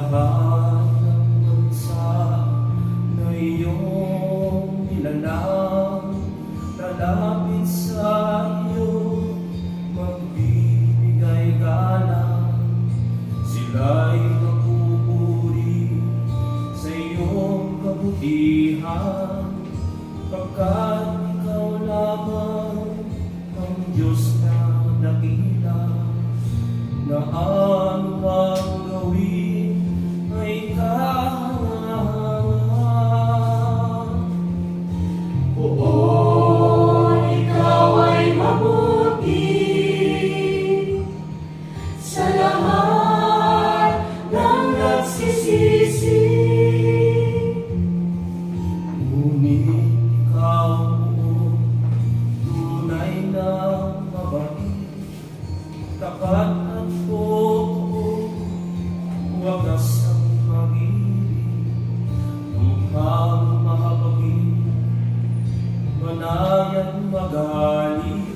lahat ng bansa na iyong nilalang, lalapit sa iyo, magbibigay galang. Sila'y magpupuri sa iyong kabutihan, pagkat ikaw lamang ang Diyos na dakila, na ano ang gawin ay kahangahan. Oo, ikaw ay mabuti sa lahat ng nagsisisi. Ngunit ikaw po, tunay na mabait, tapat at totoo, wagas ang pag-ibig, mukhang mahabagin, manayan magaling,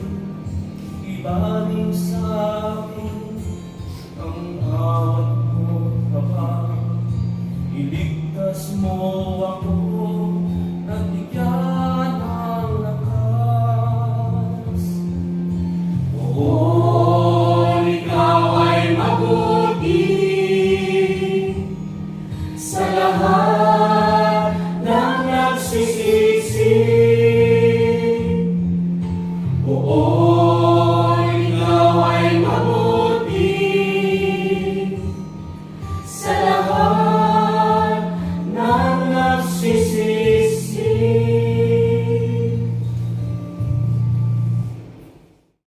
ibaling sa akin ang awat mo, Papa. Iligtas mo ako at bigyan ng lakas. Oo, ikaw ay mabuti sa lahat ng nagsisisi. Oo, ikaw ay mabuti sa lahat ng nagsisisi.